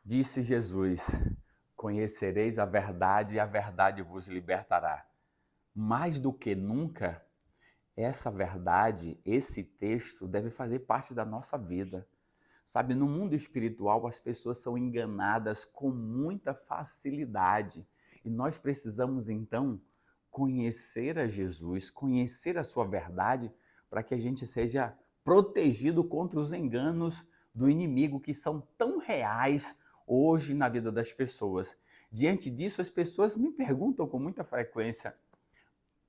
Disse Jesus: Conhecereis a verdade e a verdade vos libertará. Mais do que nunca, essa verdade, esse texto deve fazer parte da nossa vida. Sabe, no mundo espiritual as pessoas são enganadas com muita facilidade e nós precisamos então conhecer a Jesus, conhecer a sua verdade para que a gente seja protegido contra os enganos do inimigo que são tão reais hoje na vida das pessoas. Diante disso, as pessoas me perguntam com muita frequência: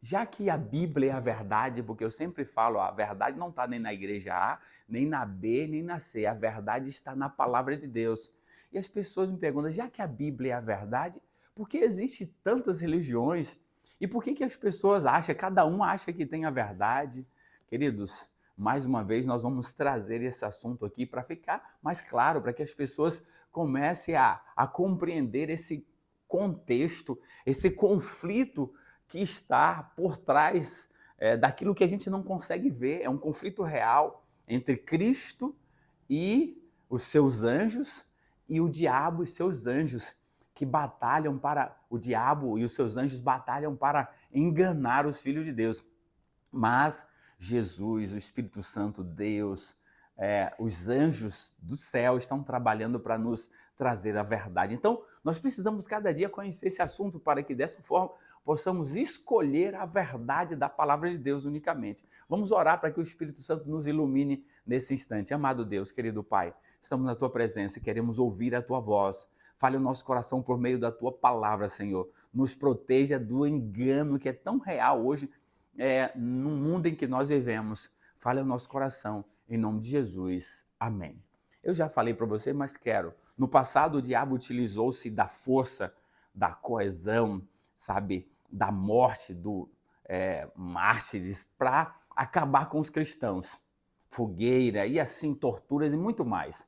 já que a Bíblia é a verdade, porque eu sempre falo, a verdade não está nem na igreja A, nem na B, nem na C, a verdade está na palavra de Deus. E as pessoas me perguntam, já que a Bíblia é a verdade, por que existem tantas religiões? E por que as pessoas acham, cada um acha que tem a verdade? Queridos, mais uma vez nós vamos trazer esse assunto aqui para ficar mais claro, para que as pessoas comecem a compreender esse contexto, esse conflito que está por trás daquilo que a gente não consegue ver. É um conflito real entre Cristo e os seus anjos e o diabo e seus anjos que batalham para o diabo e os seus anjos batalham para enganar os filhos de Deus. Mas Jesus, o Espírito Santo, Deus, os anjos do céu estão trabalhando para nos trazer a verdade. Então, nós precisamos cada dia conhecer esse assunto para que dessa forma possamos escolher a verdade da palavra de Deus unicamente. Vamos orar para que o Espírito Santo nos ilumine nesse instante. Amado Deus, querido Pai, estamos na Tua presença e queremos ouvir a Tua voz. Fale o nosso coração por meio da Tua palavra, Senhor. Nos proteja do engano que é tão real hoje no mundo em que nós vivemos. Fale ao nosso coração, em nome de Jesus. Amém. Eu já falei para você, mas quero. No passado, o diabo utilizou-se da força, da coesão, sabe, da morte do mártires para acabar com os cristãos. Fogueira e assim torturas e muito mais.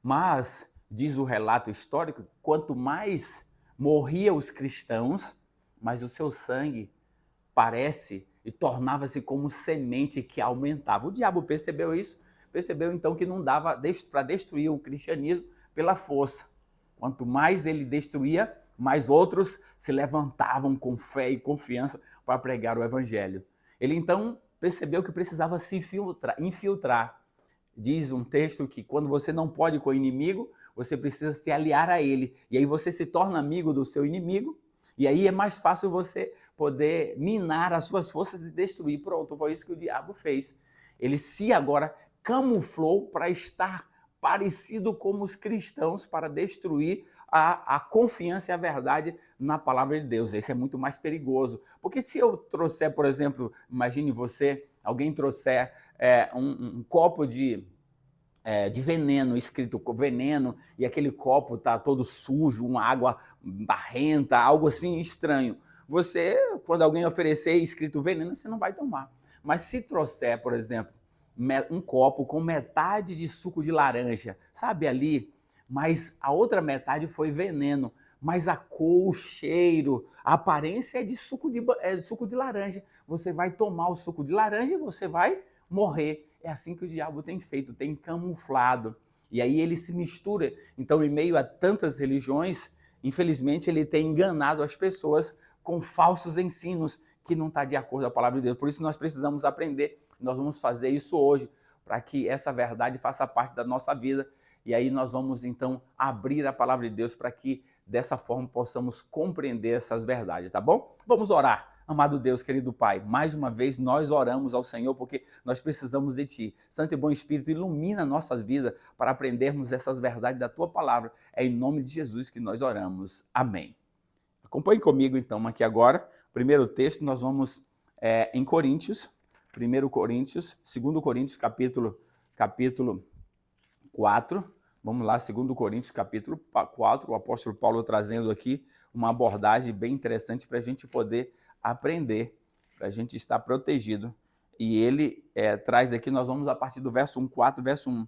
Mas, diz o relato histórico, quanto mais morria os cristãos, mais o seu sangue parece e tornava-se como semente que aumentava. O diabo percebeu isso, percebeu então que não dava para destruir o cristianismo pela força. Quanto mais ele destruía, mais outros se levantavam com fé e confiança para pregar o evangelho. Ele então percebeu que precisava se infiltrar. Diz um texto que quando você não pode com o inimigo, você precisa se aliar a ele. E aí você se torna amigo do seu inimigo, e aí é mais fácil você poder minar as suas forças e destruir. Pronto, foi isso que o diabo fez. Ele se agora camuflou para estar parecido como os cristãos, para destruir a confiança e a verdade na palavra de Deus. Esse é muito mais perigoso. Porque se eu trouxer, por exemplo, imagine você, alguém trouxer um copo de veneno, escrito veneno, e aquele copo está todo sujo, uma água barrenta, algo assim estranho. Você, quando alguém oferecer escrito veneno, você não vai tomar. Mas se trouxer, por exemplo, um copo com metade de suco de laranja, sabe ali, mas a outra metade foi veneno, mas a cor, o cheiro, a aparência é de suco de laranja. Você vai tomar o suco de laranja e você vai morrer. É assim que o diabo tem feito, tem camuflado. E aí ele se mistura. Então, em meio a tantas religiões, infelizmente, ele tem enganado as pessoas com falsos ensinos que não está de acordo com a palavra de Deus. Por isso nós precisamos aprender. Nós vamos fazer isso hoje, para que essa verdade faça parte da nossa vida. E aí nós vamos, então, abrir a palavra de Deus para que, dessa forma, possamos compreender essas verdades, tá bom? Vamos orar. Amado Deus, querido Pai, mais uma vez nós oramos ao Senhor porque nós precisamos de Ti. Santo e bom Espírito, ilumina nossas vidas para aprendermos essas verdades da Tua palavra. É em nome de Jesus que nós oramos. Amém. Acompanhe comigo então aqui agora. Primeiro texto, nós vamos em Coríntios, 1 Coríntios, 2 Coríntios, capítulo 4. Vamos lá, 2 Coríntios, capítulo 4, o apóstolo Paulo trazendo aqui uma abordagem bem interessante para a gente poder aprender, para a gente estar protegido. E ele traz aqui, nós vamos a partir do verso 1, 4, verso 1.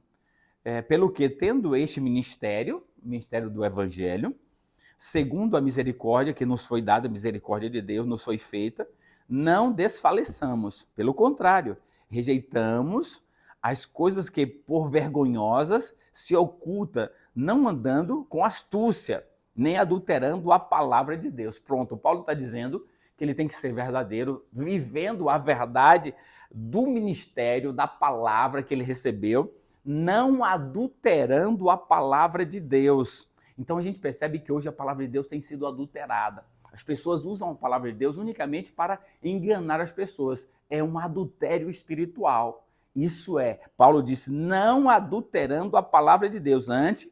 Pelo que, tendo este ministério, o ministério do Evangelho, segundo a misericórdia que nos foi dada, a misericórdia de Deus nos foi feita, não desfaleçamos, pelo contrário, rejeitamos as coisas que por vergonhosas se oculta, não andando com astúcia, nem adulterando a palavra de Deus. Pronto, Paulo está dizendo que ele tem que ser verdadeiro, vivendo a verdade do ministério, da palavra que ele recebeu, não adulterando a palavra de Deus. Então a gente percebe que hoje a palavra de Deus tem sido adulterada. As pessoas usam a palavra de Deus unicamente para enganar as pessoas. É um adultério espiritual. Isso é, Paulo disse, não adulterando a palavra de Deus. Antes,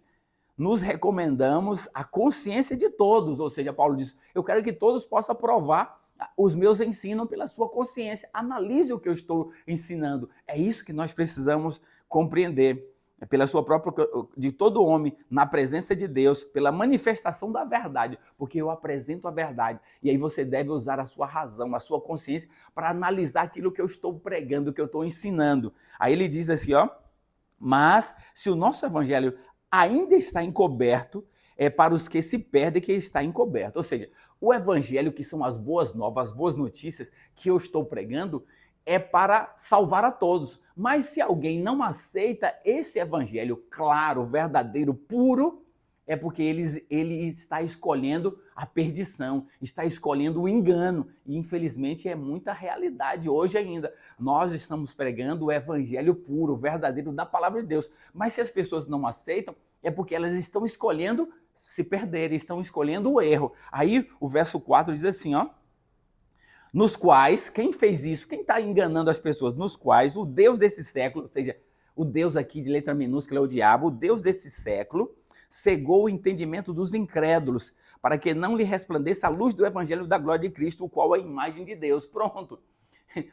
nos recomendamos a consciência de todos. Ou seja, Paulo diz, eu quero que todos possam provar os meus ensinos pela sua consciência. Analise o que eu estou ensinando. É isso que nós precisamos compreender. É pela sua própria, de todo homem, na presença de Deus, pela manifestação da verdade, porque eu apresento a verdade. E aí você deve usar a sua razão, a sua consciência, para analisar aquilo que eu estou pregando, que eu estou ensinando. Aí ele diz assim, ó, mas se o nosso evangelho ainda está encoberto, é para os que se perdem que está encoberto. Ou seja, o evangelho, que são as boas novas, as boas notícias que eu estou pregando, é para salvar a todos. Mas se alguém não aceita esse evangelho claro, verdadeiro, puro, é porque ele está escolhendo a perdição, está escolhendo o engano. E infelizmente é muita realidade hoje ainda. Nós estamos pregando o evangelho puro, verdadeiro da palavra de Deus. Mas se as pessoas não aceitam, é porque elas estão escolhendo se perderem, estão escolhendo o erro. Aí o verso 4 diz assim, ó, nos quais, quem fez isso? Quem está enganando as pessoas? Nos quais o Deus desse século, ou seja, o Deus aqui de letra minúscula é o diabo, o Deus desse século, cegou o entendimento dos incrédulos, para que não lhe resplandeça a luz do evangelho da glória de Cristo, o qual é a imagem de Deus. Pronto.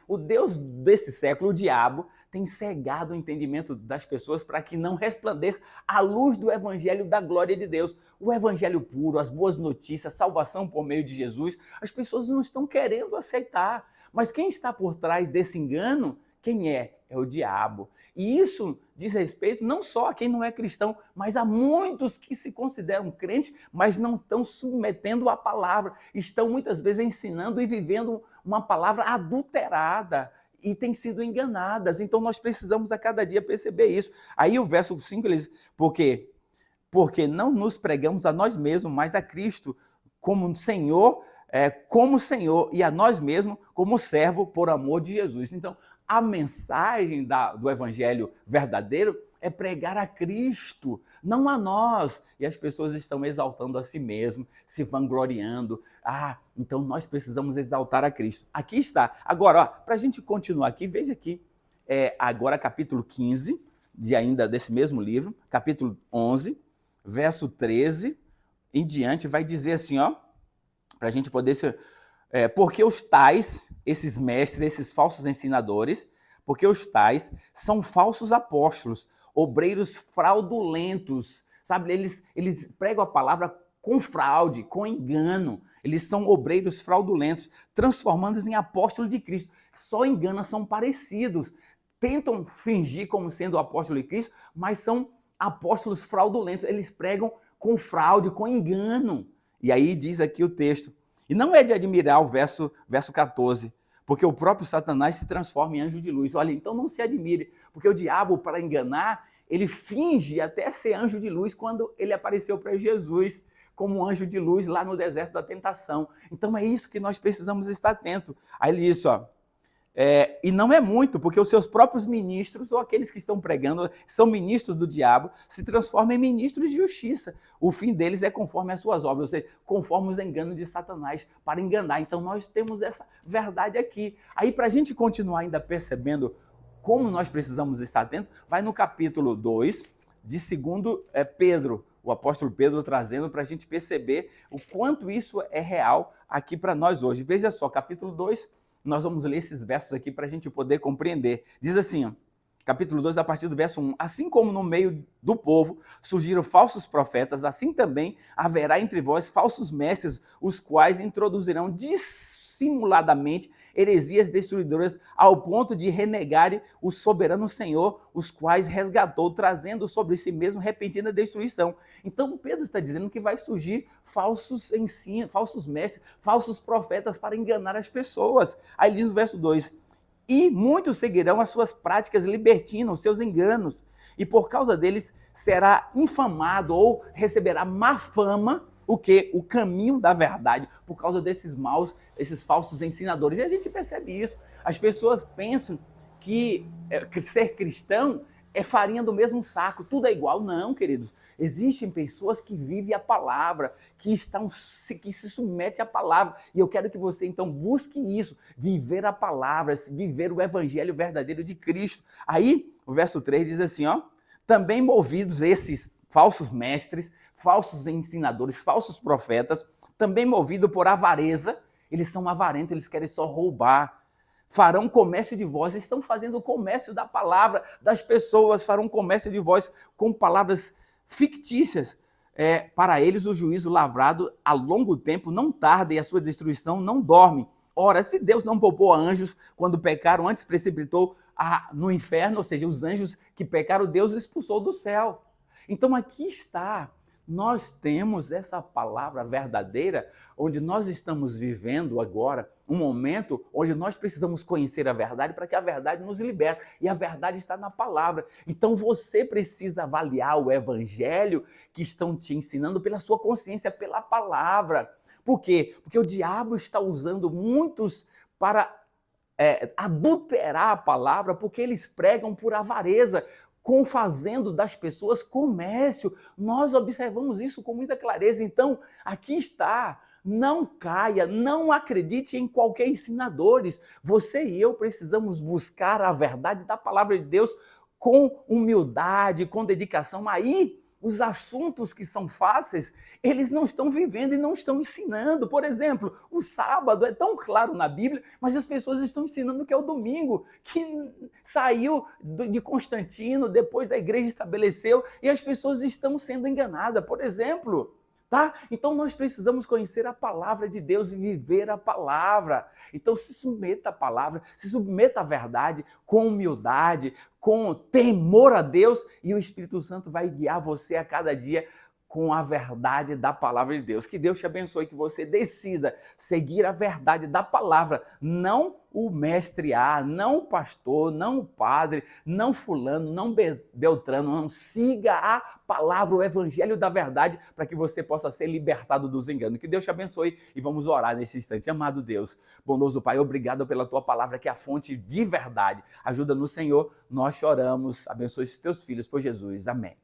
O Deus desse século, o diabo, tem cegado o entendimento das pessoas para que não resplandeça a luz do evangelho da glória de Deus. O evangelho puro, as boas notícias, a salvação por meio de Jesus, as pessoas não estão querendo aceitar. Mas quem está por trás desse engano, quem é? É o diabo. E isso diz respeito não só a quem não é cristão, mas a muitos que se consideram crentes, mas não estão submetendo à palavra, estão muitas vezes ensinando e vivendo uma palavra adulterada e têm sido enganadas. Então nós precisamos a cada dia perceber isso. Aí o verso 5 ele diz, porque não nos pregamos a nós mesmos, mas a Cristo como Senhor, e a nós mesmos como servo por amor de Jesus. Então, a mensagem do evangelho verdadeiro é pregar a Cristo, não a nós. E as pessoas estão exaltando a si mesmo, se vangloriando. Então nós precisamos exaltar a Cristo. Aqui está. Agora, para a gente continuar aqui, veja aqui, agora capítulo 15, ainda desse mesmo livro, capítulo 11, verso 13 em diante, vai dizer assim, ó, para a gente poder ser... porque os tais, esses mestres, esses falsos ensinadores, porque os tais são falsos apóstolos, obreiros fraudulentos, sabe? Eles pregam a palavra com fraude, com engano. Eles são obreiros fraudulentos, transformando-se em apóstolos de Cristo. Só enganam, são parecidos. Tentam fingir como sendo apóstolo de Cristo, mas são apóstolos fraudulentos. Eles pregam com fraude, com engano. E aí diz aqui o texto, e não é de admirar o verso 14, porque o próprio Satanás se transforma em anjo de luz. Olha, então não se admire, porque o diabo, para enganar, ele finge até ser anjo de luz quando ele apareceu para Jesus como anjo de luz lá no deserto da tentação. Então é isso que nós precisamos estar atento. Aí ele diz, ó, e não é muito, porque os seus próprios ministros, ou aqueles que estão pregando, são ministros do diabo, se transformam em ministros de justiça. O fim deles é conforme as suas obras, ou seja, conforme os enganos de Satanás, para enganar. Então nós temos essa verdade aqui. Aí para a gente continuar ainda percebendo como nós precisamos estar atentos, vai no capítulo 2 de 2 Pedro, o apóstolo Pedro trazendo para a gente perceber o quanto isso é real aqui para nós hoje. Veja só, capítulo 2, nós vamos ler esses versos aqui para a gente poder compreender. Diz assim, ó, capítulo 2, a partir do verso 1. Assim como no meio do povo surgiram falsos profetas, assim também haverá entre vós falsos mestres, os quais introduzirão dissimuladamente heresias destruidoras ao ponto de renegarem o soberano Senhor, os quais resgatou, trazendo sobre si mesmo repentina destruição. Então Pedro está dizendo que vai surgir falsos ensinos, falsos mestres, falsos profetas para enganar as pessoas. Aí ele diz no verso 2, e muitos seguirão as suas práticas libertinas, os seus enganos, e por causa deles será infamado ou receberá má fama o quê? O caminho da verdade, por causa desses maus, esses falsos ensinadores. E a gente percebe isso. As pessoas pensam que ser cristão é farinha do mesmo saco, tudo é igual. Não, queridos. Existem pessoas que vivem a palavra, que se submetem à palavra. E eu quero que você, então, busque isso, viver a palavra, viver o evangelho verdadeiro de Cristo. Aí, o verso 3 diz assim, ó, também movidos esses falsos mestres, falsos ensinadores, falsos profetas, também movidos por avareza, eles são avarentos, eles querem só roubar, farão comércio de vós, estão fazendo o comércio da palavra, das pessoas, farão comércio de vós com palavras fictícias. Para eles o juízo lavrado a longo tempo não tarda e a sua destruição não dorme. Ora, se Deus não poupou anjos quando pecaram, antes precipitou no inferno, ou seja, os anjos que pecaram, Deus expulsou do céu. Então aqui está, nós temos essa palavra verdadeira, onde nós estamos vivendo agora um momento onde nós precisamos conhecer a verdade para que a verdade nos liberte. E a verdade está na palavra. Então você precisa avaliar o evangelho que estão te ensinando pela sua consciência, pela palavra. Por quê? Porque o diabo está usando muitos para adulterar a palavra, porque eles pregam por avareza, fazendo das pessoas comércio. Nós observamos isso com muita clareza. Então, aqui está. Não caia, não acredite em qualquer ensinadores. Você e eu precisamos buscar a verdade da palavra de Deus com humildade, com dedicação. Aí, os assuntos que são fáceis, eles não estão vivendo e não estão ensinando. Por exemplo, o sábado é tão claro na Bíblia, mas as pessoas estão ensinando que é o domingo, que saiu de Constantino, depois a igreja estabeleceu, e as pessoas estão sendo enganadas. Por exemplo, tá? Então nós precisamos conhecer a palavra de Deus e viver a palavra. Então se submeta à palavra, se submeta à verdade com humildade, com temor a Deus, e o Espírito Santo vai guiar você a cada dia com a verdade da palavra de Deus. Que Deus te abençoe, que você decida seguir a verdade da palavra, não o mestre A, não o pastor, não o padre, não fulano, não Beltrano, não. Siga a palavra, o evangelho da verdade, para que você possa ser libertado dos enganos. Que Deus te abençoe e vamos orar nesse instante. Amado Deus, bondoso Pai, obrigado pela tua palavra, que é a fonte de verdade. Ajuda no Senhor, nós choramos. Abençoe os teus filhos por Jesus. Amém.